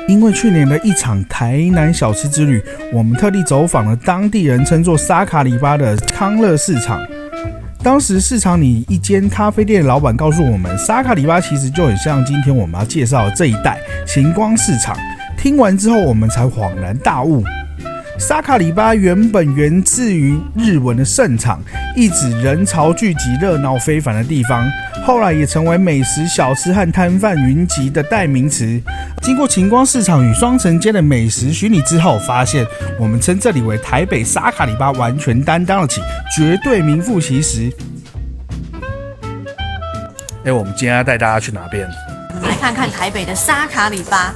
因为去年的一场台南小吃之旅，我们特地走访了当地人称作沙卡里巴的康乐市场。当时市场里一间咖啡店的老板告诉我们，沙卡里巴其实就很像今天我们要介绍的这一带晴光市场。听完之后，我们才恍然大悟。沙卡里巴原本源自于日文的盛场，意指人潮聚集、热闹非凡的地方，后来也成为美食、小吃和摊贩云集的代名词。经过晴光市场与双城街的美食巡礼之后，发现我们称这里为台北沙卡里巴完全担当得起，绝对名副其实。我们今天要带大家去哪边？来看看台北的沙卡里巴。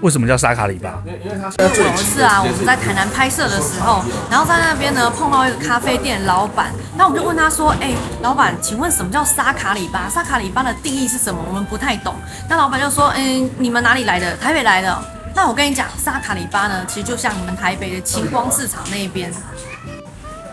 为什么叫沙卡里巴？有一次啊，我们在台南拍摄的时候，然后在那边呢碰到一个咖啡店老板，那我们就问他说：“老板，请问什么叫沙卡里巴？沙卡里巴的定义是什么？我们不太懂。”那老板就说：“你们哪里来的？台北来的。”那我跟你讲，沙卡里巴呢，其实就像你们台北的晴光市场那边。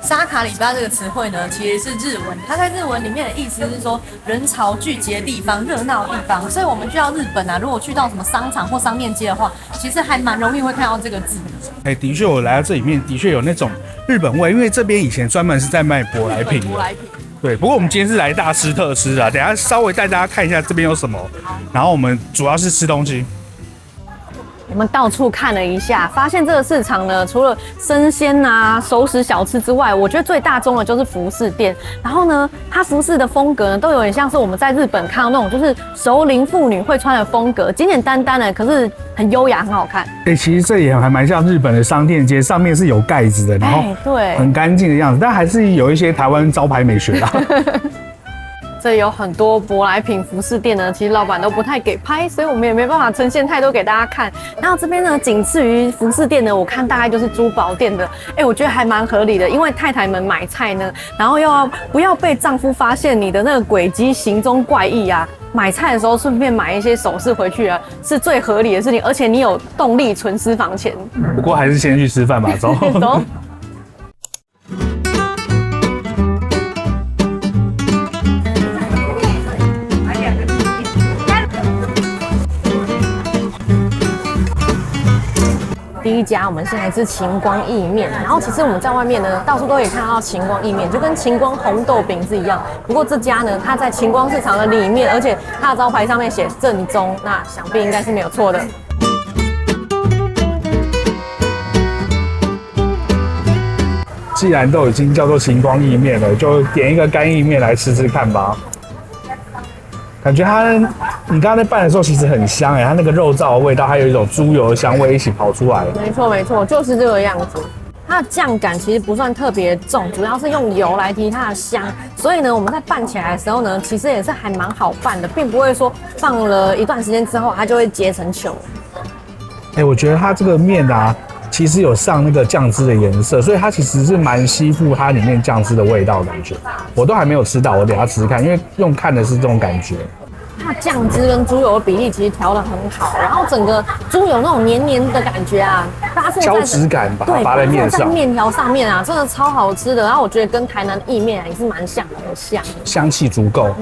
沙卡里巴这个词汇呢，其实是日文，它在日文里面的意思是说人潮聚集的地方、热闹的地方。所以我们去到日本啊，如果去到什么商场或商店街的话，其实还蛮容易会看到这个字。的确，我来到这里面的确有那种日本味，因为这边以前专门是在卖舶来品。对，不过我们今天是来大吃特吃啊，等一下稍微带大家看一下这边有什么，然后我们主要是吃东西。我们到处看了一下，发现这个市场呢，除了生鲜啊、熟食小吃之外，我觉得最大宗的就是服饰店。然后呢，它服饰的风格呢，都有点像是我们在日本看到那种就是熟龄妇女会穿的风格，简简单单的，可是很优雅，很好看。其实这也还蛮像日本的商店街，上面是有盖子的，然后对，很干净的样子，但还是有一些台湾招牌美学啦。这有很多舶来品服饰店呢，其实老板都不太给拍，所以我们也没办法呈现太多给大家看。然后这边呢，仅次于服饰店呢，我看大概就是珠宝店的。我觉得还蛮合理的，因为太太们买菜呢，然后不要被丈夫发现你的那个轨迹行踪怪异啊，买菜的时候顺便买一些首饰回去啊，是最合理的事情，而且你有动力存私房钱。不过还是先去吃饭吧，走。走。第一家我们现在吃晴光意面，然后其实我们在外面呢，到处都可以看到晴光意面，就跟晴光红豆饼是一样。不过这家呢，它在晴光市场的里面，而且它的招牌上面写正宗，那想必应该是没有错的。既然都已经叫做晴光意面了，就点一个干意面来吃吃看吧。感觉你刚才在拌的时候其实很香它那个肉燥的味道，还有一种猪油的香味一起跑出来。没错，就是这个样子。它的酱感其实不算特别重，主要是用油来提它的香。所以呢，我们在拌起来的时候呢，其实也是还蛮好拌的，并不会说放了一段时间之后它就会结成球。我觉得它这个面其实有上那个酱汁的颜色，所以它其实是蛮吸附它里面酱汁的味道的感觉。我都还没有吃到，我等一下吃吃看，因为用看的是这种感觉。它酱汁跟猪油的比例其实调得很好，然后整个猪油那种黏黏的感觉啊，搭配胶质感把它拔在面上，在面条上面啊，真的超好吃的。然后我觉得跟台南意面也是蛮像，很像，香气足够。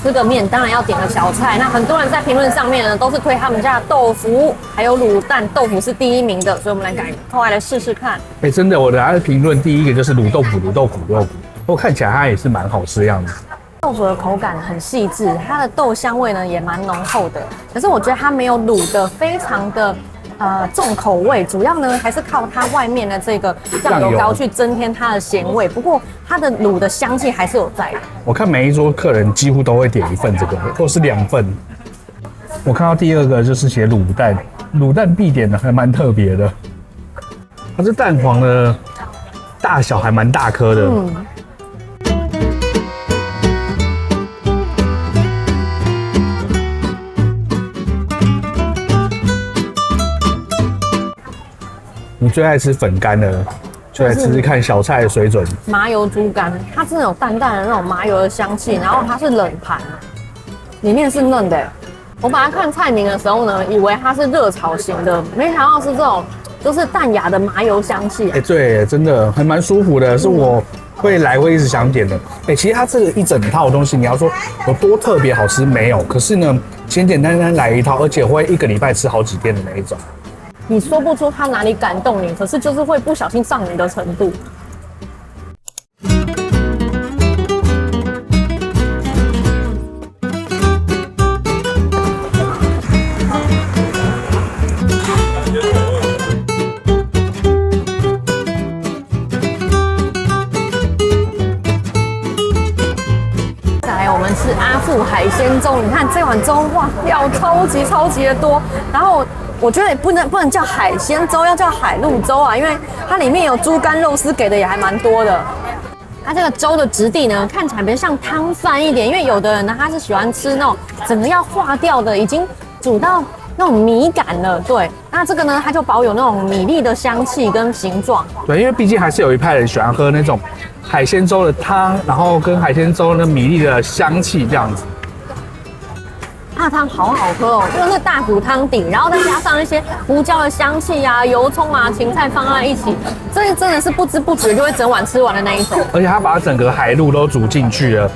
吃个面当然要点个小菜，那很多人在评论上面呢都是推他们家的豆腐，还有卤蛋豆腐是第一名的，所以我们后来试试看。真的，我等下的评论第一个就是卤豆腐，不过看起来它也是蛮好吃的样子。豆腐的口感很细致，它的豆香味呢也蛮浓厚的，可是我觉得它没有卤的非常的重口味，主要呢还是靠它外面的这个酱油膏去增添它的咸味。不过它的卤的香气还是有在的。我看每一桌客人几乎都会点一份这个，或是2份。我看到第二个就是写卤蛋，卤蛋必点的还蛮特别的，它这蛋黄的大小还蛮大颗的。你最爱吃粉干的，就来吃吃看小菜的水准。麻油猪肝，它真的有淡淡的那种麻油的香气，然后它是冷盘，里面是嫩的。我本来看菜名的时候呢，以为它是热炒型的，没想到是这就是淡雅的麻油香气。对，真的还蛮舒服的，是我会一直想点的。其实它这个一整套东西，你要说有多特别好吃没有？可是呢，简简单单来一套，而且会1个礼拜吃好几天的那一种。你说不出它哪里感动你，可是就是会不小心上瘾的程度。是阿富海鲜粥，你看这碗粥哇，料超级的多。然后我觉得也不能叫海鲜粥，要叫海陆粥啊，因为它里面有猪肝肉丝，给的也还蛮多的。它这个粥的质地呢，看起来比较像汤饭一点，因为有的人呢他是喜欢吃那种整个要化掉的，已经煮到那种米感了。对，那这个呢，它就保有那种米粒的香气跟形状。对，因为毕竟还是有一派人喜欢喝那种海鲜粥的汤，然后跟海鲜粥的米粒的香气这样子。它的汤好好喝哦，就是那大骨汤底，然后再加上一些胡椒的香气啊、油葱啊、芹菜放在一起，这真的是不知不觉就会整碗吃完的那一种。而且它把整个海陆都煮进去了，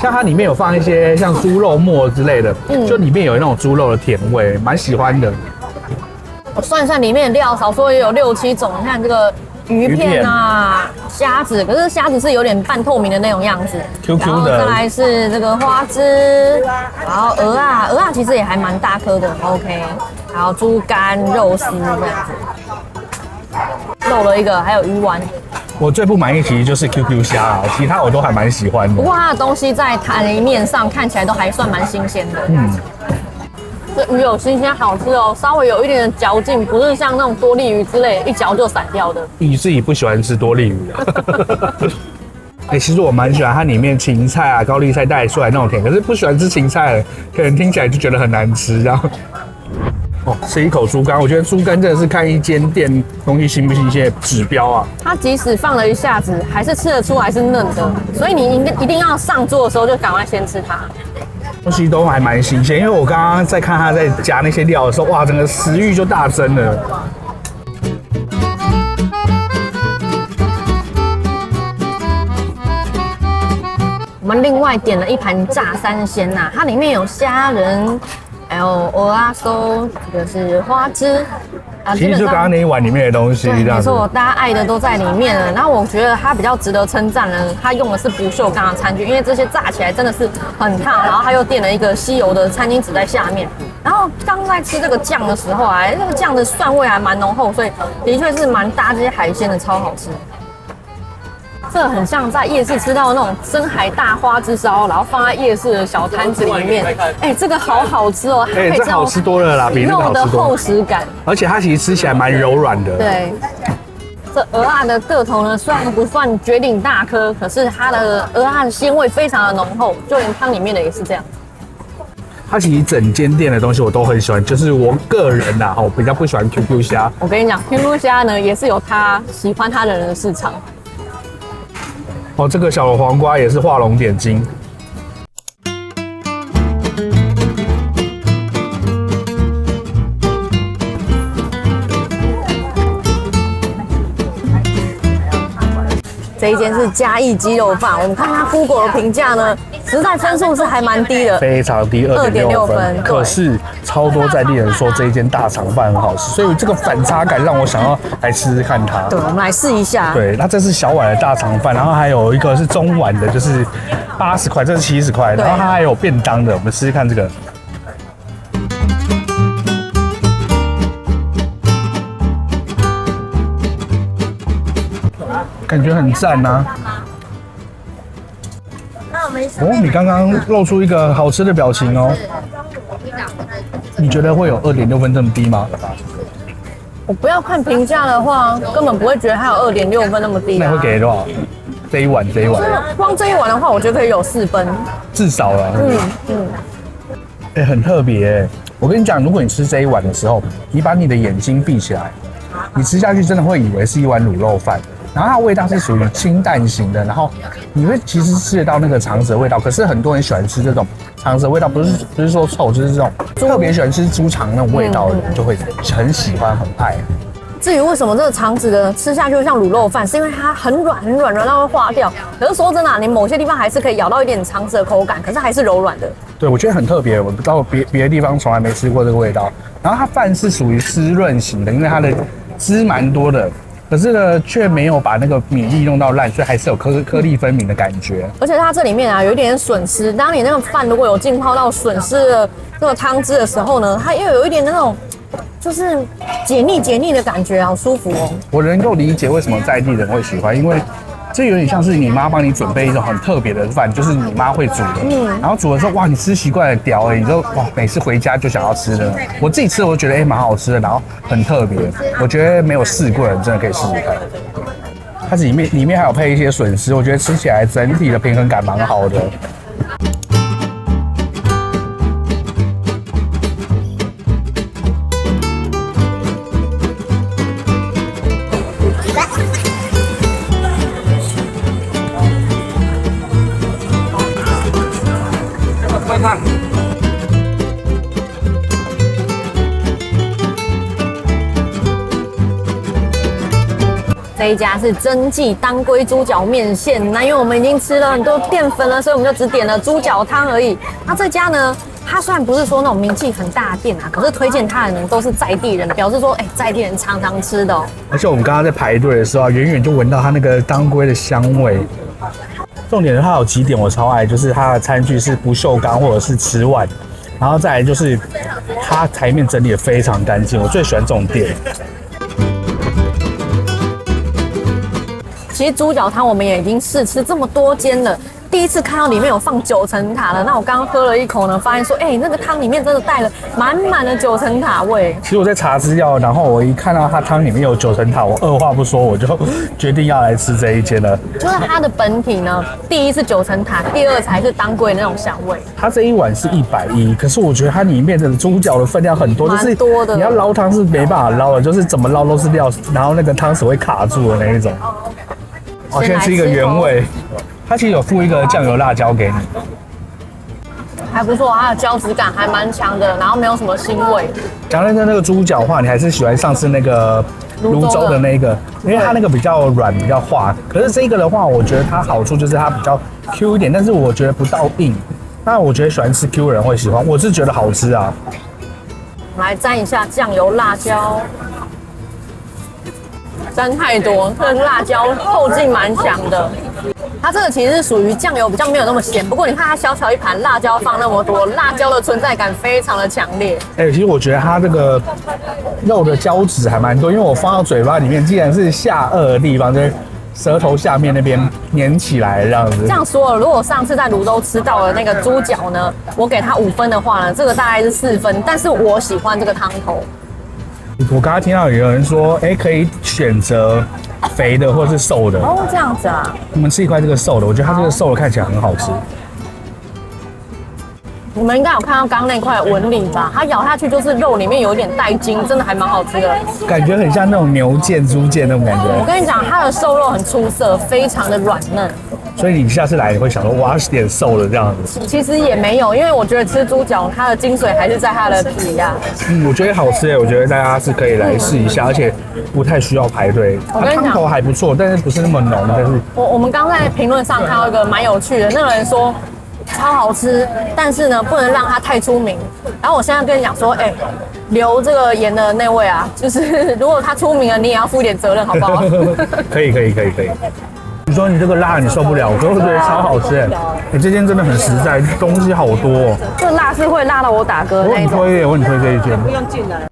像它里面有放一些像猪肉末之类的，就里面有那种猪肉的甜味，蛮喜欢的。我算一算，里面的料少说也有6、7种，你看这个。鱼片啊，虾子，可是虾子是有点半透明的那种样子 ，Q Q 的。然后再来是这个花枝，然后鹅啊其实也还蛮大颗的 ，OK。然后猪肝肉丝这样子，漏了一个，还有鱼丸。我最不满意其实就是 QQ 虾啊，其他我都还蛮喜欢的。不过它的东西在台面上看起来都还算蛮新鲜的。这鱼有新鲜好吃哦，稍微有一点的嚼劲，不是像那种多利鱼之类一嚼就散掉的。你自己不喜欢吃多利鱼啊？其实我蛮喜欢它里面芹菜啊、高丽菜带出来那种甜，可是不喜欢吃芹菜的，可能听起来就觉得很难吃。然后，吃一口猪肝，我觉得猪肝真的是看一间店东西新不新鲜的指标啊。它即使放了一下子，还是吃得出来是嫩的，所以你一定要上桌的时候就赶快先吃它。东西都还蛮新鲜，因为我刚刚在看他在夹那些料的时候，哇，整个食欲就大增了。我们另外点了一盘炸三鲜呐，它里面有虾仁，还有蚵仔酥，这个是花枝。其实就刚刚那一碗里面的东西，这样子。没错，大家爱的都在里面了。然后我觉得它比较值得称赞呢，它用的是不锈钢的餐具，因为这些炸起来真的是很烫。然后它又垫了一个吸油的餐巾纸在下面。然后刚在吃这个酱的时候啊，那个酱的蒜味还蛮浓厚，所以的确是蛮搭这些海鲜的，超好吃。这很像在夜市吃到那种深海大花枝烧，然后放在夜市的小摊子里面。这个好好吃哦，这好吃多了啦，比那个好吃多了。肉的厚实感，而且它其实吃起来蛮柔软的。对，这蚵仔的个头呢，虽然不算绝顶大颗，可是它的蚵仔的鲜味非常的浓厚，就连汤里面的也是这样。它其实整间店的东西我都很喜欢，就是我个人呐，我比较不喜欢 QQ 虾。我跟你讲 ，QQ 虾呢也是有它喜欢它的人的市场。这个小黄瓜也是画龙点睛。这一间是嘉义鸡肉饭，我们看它 Google 的评价呢，实在分数是还蛮低的，非常低，2.6分。可是超多在地人说这一间大肠饭很好吃，所以这个反差感让我想要来吃吃看它。对，我们来试一下。对，那这是小碗的大肠饭，然后还有一个是中碗的，就是80块，这是70块，然后它还有便当的，我们试试看这个。感觉很赞呐！你刚刚露出一个好吃的表情哦。你觉得会有2.6分这么低吗？我不要看评价的话，根本不会觉得它有2.6分那么低。那会给多少？这一碗。光这一碗的话，我觉得可以有4分，至少了。很特别。我跟你讲，如果你吃这一碗的时候，你把你的眼睛闭起来，你吃下去真的会以为是一碗卤肉饭。然后它的味道是属于清淡型的，然后你会其实吃得到那个肠子的味道。可是很多人喜欢吃这种肠子的味道，不是说臭，就是这种特别喜欢吃猪肠那种味道的人就会很喜欢很爱。至于为什么这个肠子呢吃下去会像卤肉饭，是因为它很软很软，软到会化掉。可是说真的啊，你某些地方还是可以咬到一点肠子的口感，可是还是柔软的。对，我觉得很特别，我到别的地方从来没吃过这个味道。然后它饭是属于湿润型的，因为它的汁蛮多的。可是呢，却没有把那个米粒弄到烂，所以还是有颗粒分明的感觉。而且它这里面啊有一点笋丝，当你那个饭如果有浸泡到笋丝的这个汤汁的时候呢，它又有一点那种就是解腻的感觉，好舒服哦。我能够理解为什么在地人会喜欢，因为这有点像是你妈帮你准备一种很特别的饭，就是你妈会煮的。然后煮的时候，哇，你吃习惯了屌你就哇，每次回家就想要吃的。我自己吃，我就觉得蛮好吃的，然后很特别。我觉得没有试过的人真的可以试试看。它里面还有配一些笋丝，我觉得吃起来整体的平衡感蛮好的。这一家是真记当归猪脚面线，那因为我们已经吃了很多淀粉了，所以我们就只点了猪脚汤而已。那这家呢，它虽然不是说那种名气很大的店啊，可是推荐它的人都是在地人，表示说，在地人常常吃的哦。而且我们刚刚在排队的时候啊，远远就闻到它那个当归的香味。重点是它有几点我超爱，就是它的餐具是不锈钢或者是瓷碗，然后再来就是它台面整理的非常干净，我最喜欢这种店。其实猪脚汤我们也已经试吃这么多间了，第一次看到里面有放9层塔了。那我刚刚喝了一口呢，发现说，那个汤里面真的带了满满的9层塔味。其实我在查资料，然后我一看到它汤里面有9层塔，我二话不说我就决定要来吃这一间了。就是它的本体呢，第一是9层塔，第二才是当归的那种香味。它这一碗是110，可是我觉得它里面的猪脚的分量很多，就是多的。你要捞汤是没办法捞的，就是怎么捞都是料，然后那个汤匙会卡住的那一种。我先吃一个原味，它其实有附一个酱油辣椒给你，还不错，它的胶质感还蛮强的，然后没有什么腥味。讲认真那个猪脚的话，你还是喜欢上次那个泸州的那个，因为它那个比较软比较滑。可是这个的话，我觉得它好处就是它比较 Q 一点，但是我觉得不到硬。那我觉得喜欢吃 Q 的人会喜欢，我是觉得好吃啊。我们来沾一下酱油辣椒。沾太多，这个辣椒后劲蛮强的。它这个其实是属于酱油比较没有那么咸，不过你看它小小一盘辣椒放那么多，辣椒的存在感非常的强烈。其实我觉得它这个肉的胶质还蛮多，因为我放到嘴巴里面，竟然是下颚的地方，就是舌头下面那边粘起来这样子。这样说了，如果上次在泸州吃到的那个猪脚呢，我给它5分的话呢，这个大概是4分，但是我喜欢这个汤头。我刚刚听到有人说，可以选择肥的或是瘦的。哦，这样子啊。我们吃一块这个瘦的，我觉得它这个瘦的看起来很好吃。你们应该有看到刚刚那块纹理吧？它咬下去就是肉里面有一点带筋，真的还蛮好吃的。感觉很像那种牛腱、猪腱那种感觉。我跟你讲，它的瘦肉很出色，非常的软嫩。所以你下次来你会想说，我要点瘦的这样子。其实也没有，因为我觉得吃猪脚，它的精髓还是在它的皮呀。我觉得好吃我觉得大家是可以来试一下，而且不太需要排队。它汤头还不错，但是不是那么浓。但是我们刚在评论上看到一个蛮有趣的，那个人说超好吃，但是呢不能让它太出名。然后我现在跟你讲说，留这个言的那位啊，就是如果他出名了，你也要负一点责任，好不好？可以。你说你这个辣你受不了，可是我觉得超好吃你这间真的很实在，东西好多这辣是会辣到我打嗝那种。我很推这一间。不用进来。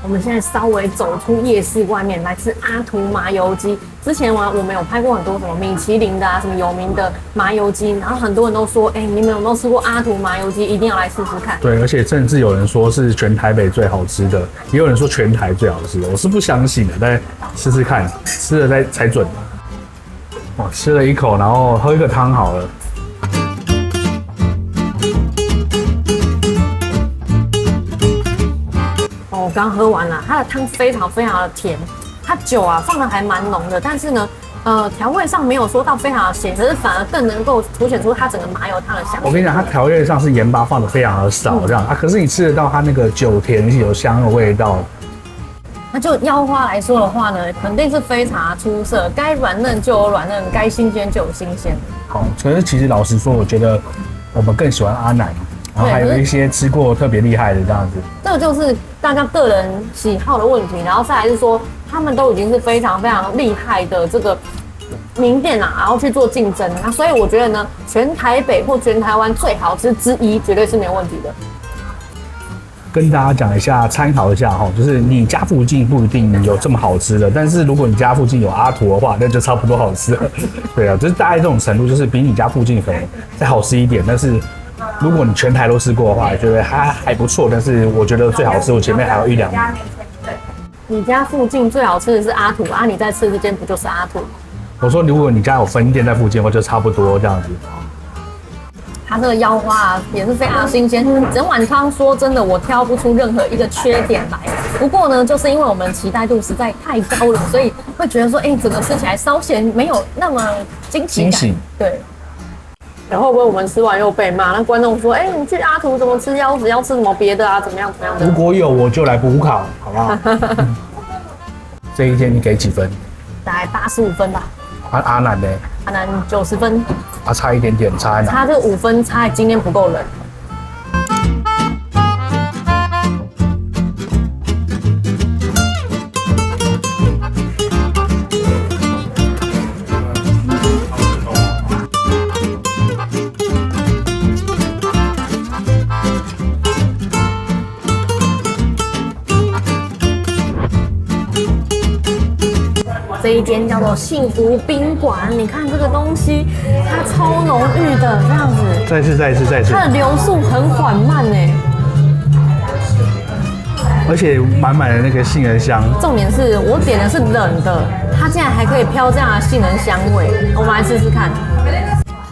我们现在稍微走出夜市外面来吃阿图麻油鸡。之前我们有拍过很多什么米其林的什么有名的麻油鸡，然后很多人都说，你们有没有吃过阿图麻油鸡？一定要来试试看。对，而且甚至有人说是全台北最好吃的，也有人说全台最好吃的，我是不相信的，但试试看，吃了才准。吃了一口，然后喝一个汤好了。我刚喝完了，它的汤非常非常的甜，它酒啊放的还蛮浓的，但是呢，调味上没有说到非常的咸，可是反而更能够凸显出它整个麻油汤的香气。我跟你讲，它调味上是盐巴放的非常的少，这样啊，可是你吃得到它那个酒甜有香的味道。那就腰花来说的话呢，肯定是非常出色，该软嫩就有软嫩，该新鲜就有新鲜。好，可是其实老实说，我觉得我们更喜欢阿南，然后还有一些吃过特别厉害的这样子。这个就是大家个人喜好的问题，然后再来是说，他们都已经是非常非常厉害的这个名店啦，然后去做竞争。那所以我觉得呢，全台北或全台湾最好吃之一，绝对是没有问题的。跟大家讲一下，参考一下哈，就是你家附近不一定有这么好吃的，但是如果你家附近有阿图的话，那就差不多好吃了。对啊，就是大概这种程度，就是比你家附近可能再好吃一点，但是如果你全台都吃过的话，觉得还不错，但是我觉得最好吃，我前面还有1-2名。你家附近最好吃的是阿图啊，你在吃这间不就是阿图？我说如果你家有分店在附近的话，就差不多这样子。它这个腰花啊也是非常新鲜，整碗汤说真的我挑不出任何一个缺点来。不过呢，就是因为我们期待度实在太高了，所以会觉得说，整个吃起来稍显没有那么惊喜感。对。然后会不会我们吃完又被骂？那观众说，你去阿图怎么吃腰子？要吃什么别的啊？怎么样的？如果有我就来补考，好不好？这一天你给几分？大概85分吧。阿南呢？阿南90分。差一点点，差在哪？差这5分，差今天不够冷。这一间叫做幸福宾馆，你看这个东西，它超浓郁的这样子。再次。它的流速很缓慢哎，而且满满的那个杏仁香。重点是我点的是冷的，它竟然还可以飘这样的杏仁香味。我们来试试看。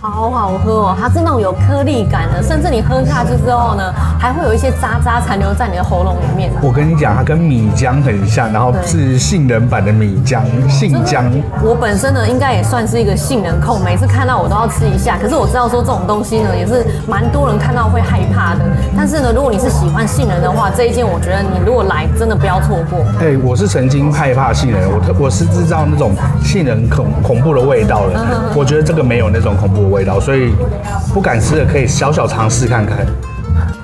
好好喝哦，它是那种有颗粒感的，甚至你喝下去之后呢，还会有一些渣渣残留在你的喉咙里面。我跟你讲，它跟米浆很像，然后是杏仁版的米浆，杏浆。我本身呢，应该也算是一个杏仁控，每次看到我都要吃一下。可是我知道说这种东西呢，也是蛮多人看到会害怕的。但是呢，如果你是喜欢杏仁的话，这一件我觉得你如果来，真的不要错过。我是曾经害怕杏仁，我是知道那种杏仁恐怖的味道了。我觉得这个没有那种恐怖的味道，所以不敢吃的可以小小尝试看看。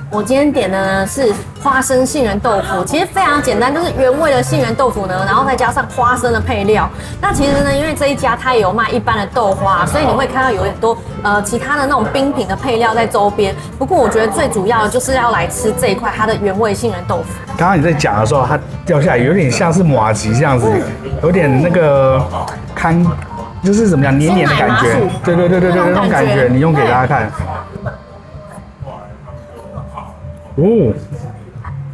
我今天点的呢是花生杏仁豆腐，其实非常简单，就是原味的杏仁豆腐呢，然后再加上花生的配料。那其实呢，因为这一家它也有卖一般的豆花，所以你会看到有很多其他的那种冰品的配料在周边。不过我觉得最主要的就是要来吃这一块它的原味杏仁豆腐。刚刚你在讲的时候，它掉下来有点像是麻糬这样子，有点那个就是怎么样黏黏的感觉。对，那种感觉，你用给大家看。哦，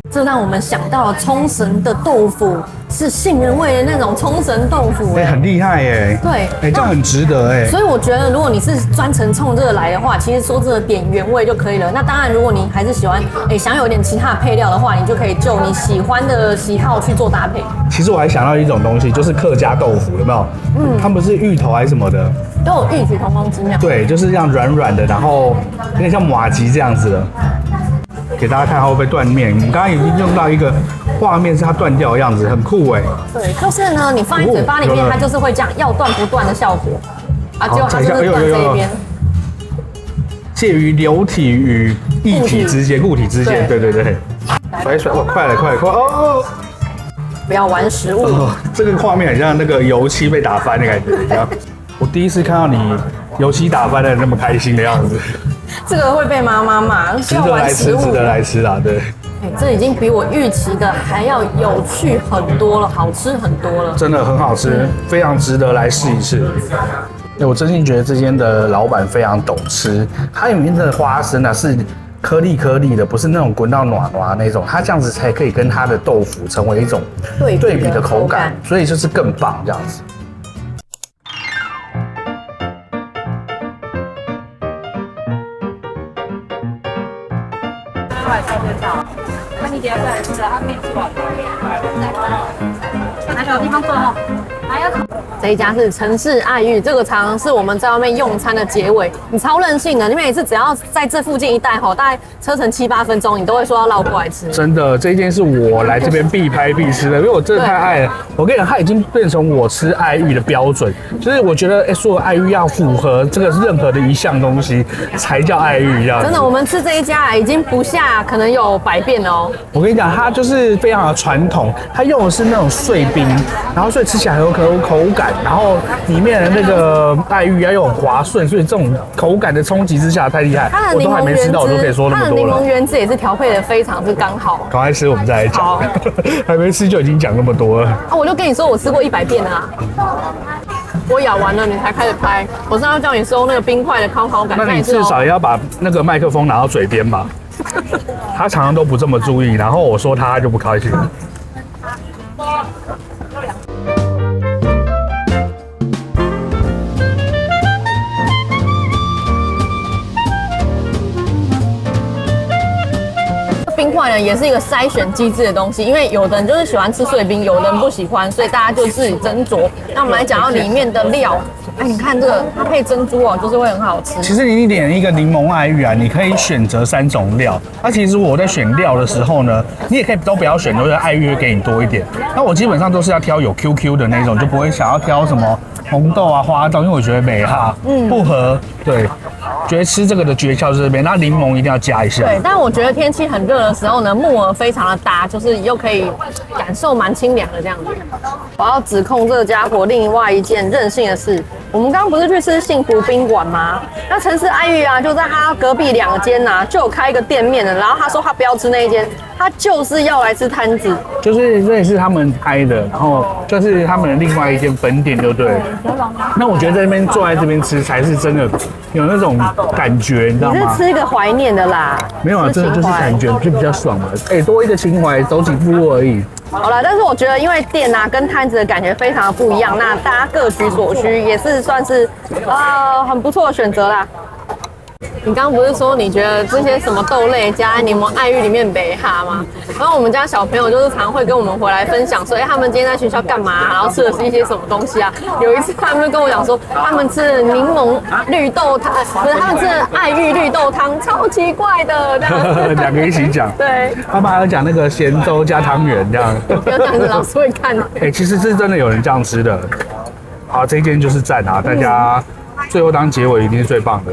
这让我们想到了冲绳的豆腐是杏仁味的那种冲绳豆腐，很厉害耶。对，这样很值得所以我觉得，如果你是专程冲这个来的话，其实说真的点原味就可以了。那当然，如果你还是喜欢想有点其他的配料的话，你就可以就你喜欢的喜好去做搭配。其实我还想到一种东西，就是客家豆腐，有没有？他们不是芋头还是什么的，都有异曲同工之妙。对，就是这样软软的，然后有点像麻糬这样子的。给大家看它会不会断面。我们刚刚已经用到一个画面是它断掉的样子，很酷哎。对，就是呢，你放在嘴巴里面，它就是会这样要断不断的效果。结果它就是断这一边。介于流体与液体之间，固体之间。对。甩，快了哦！不要玩食物。这个画面很像那个油漆被打翻的感觉。我第一次看到你油漆打翻的那么开心的样子。这个会被妈妈骂，值得来吃啦，对。这已经比我预期的还要有趣很多了，好吃很多了，真的很好吃，非常值得来试一试。我真心觉得这间的老板非常懂吃，它里面的花生是颗粒的，不是那种滚到软那种，它这样子才可以跟它的豆腐成为一种对比的口感，所以就是更棒这样子。来找地方坐哦。这一家是城市爱玉，这个常常是我们在外面用餐的结尾。你超任性的，你每次只要在这附近一带吼，大概车程7、8分钟，你都会说要绕过来吃。真的，这一间是我来这边必拍必吃的，因为我真的太爱了。我跟你讲，它已经变成我吃爱玉的标准，就是我觉得，所有爱玉要符合这个任何的一项东西才叫爱玉一样。真的，我们吃这一家已经不下可能有100遍了哦。我跟你讲，它就是非常的传统，它用的是那种碎冰，然后所以吃起来很有口感，然后里面的那个爱玉又很滑顺，所以这种口感的冲击之下太厉害。我都还没吃到，我都可以说那么多了。它的柠檬原汁也是调配的非常之刚好。赶快吃，我们再来讲。还没吃就已经讲那么多了。啊，我就跟你说我吃过100遍了啊。我咬完了，你才开始拍。我是要叫你收那个冰块的烤感。那你至少也要把那个麦克风拿到嘴边吧。他常常都不这么注意，然后我说他就不开心。冰块呢也是一个筛选机制的东西，因为有的人就是喜欢吃碎冰，有的人不喜欢，所以大家就自己斟酌。那我们来讲到里面的料，哎，你看这个它配珍珠哦，就是会很好吃。其实你点一个柠檬爱玉啊，你可以选择3种料。那其实我在选料的时候呢，你也可以都不要选，就是爱玉会给你多一点。那我基本上都是要挑有 QQ 的那种，就不会想要挑什么红豆啊、花豆，因为我觉得美哈不合。对。觉得吃这个的诀窍是这边，那柠檬一定要加一下。对，但我觉得天气很热的时候呢，木耳非常的搭，就是又可以感受蛮清凉的这样子。我要指控这个家伙另外一件任性的事。我们刚刚不是去吃幸福宾馆吗？那城市爱玉啊，就在他隔壁2间啊，就有开一个店面的。然后他说他不要吃那一间，他就是要来吃摊子。就是这也是他们开的，然后就是他们的另外一间分店，就对了。那我觉得在这边坐在这边吃才是真的有那种感觉，你知道吗？你是吃一个怀念的啦。没有啊，真的就是感觉就比较爽嘛。多一个情怀，走几步路而已。好了，但是我觉得因为店啊跟摊子的感觉非常的不一样，那大家各取所需，也是算是很不错的选择啦。你刚刚不是说你觉得这些什么豆类加柠檬爱玉里面没哈吗？然后我们家小朋友就是常会跟我们回来分享说，他们今天在学校干嘛，然后吃的是一些什么东西啊？有一次他们就跟我讲说，他们吃的柠檬绿豆汤，不是他们吃的爱玉绿豆汤，超奇怪的这样。2个一起讲。对。爸爸还有讲那个咸粥加汤圆这样。不要这样子，老师会看。其实是真的有人这样吃的。好，这一间就是赞啊！大家最后当结尾一定是最棒的。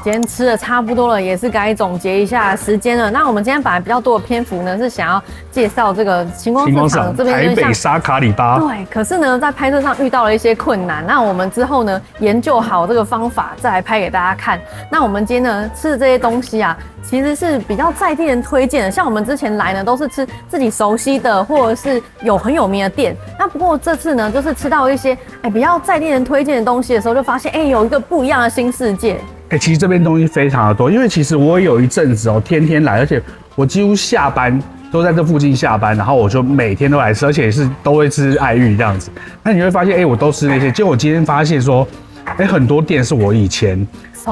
今天吃的差不多了，也是该总结一下时间了。那我们今天本来比较多的篇幅呢，是想要介绍这个晴光市场这边台北沙卡里巴。对，可是呢，在拍摄上遇到了一些困难。那我们之后呢，研究好这个方法，再来拍给大家看。那我们今天呢吃的这些东西啊，其实是比较在地人推荐的。像我们之前来呢，都是吃自己熟悉的，或者是很有名的店。那不过这次呢，就是吃到一些比较在地人推荐的东西的时候，就发现有一个不一样的新世界。其实这边东西非常的多，因为其实我有一阵子天天来，而且我几乎下班都在这附近下班，然后我就每天都来吃，而且是都会吃爱玉这样子。那你会发现，我都吃那些，结果我今天发现说，很多店是我以前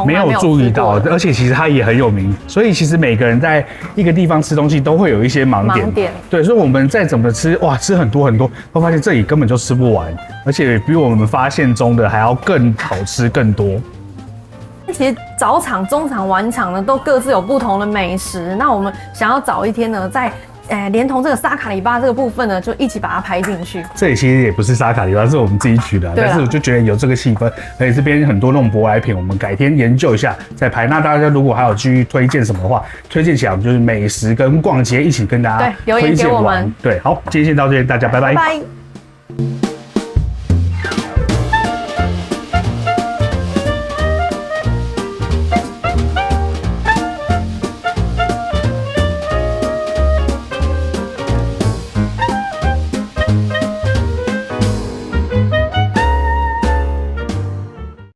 没有注意到的，而且其实它也很有名，所以其实每个人在一个地方吃东西都会有一些盲点。对，所以我们再怎么吃，吃很多很多，会发现这里根本就吃不完，而且比我们发现中的还要更好吃更多。其实早场、中场、晚场呢，都各自有不同的美食。那我们想要早一天呢，在连同这个沙卡里巴这个部分呢，就一起把它拍进去。这里其实也不是沙卡里巴，是我们自己取的，但是我就觉得有这个气氛，而且这边很多那种舶来品，我们改天研究一下再拍。那大家如果还有继续推荐什么的话，推荐起来我们就是美食跟逛街一起跟大家留言给我们。对，好，今天先到这边，大家拜拜。拜拜。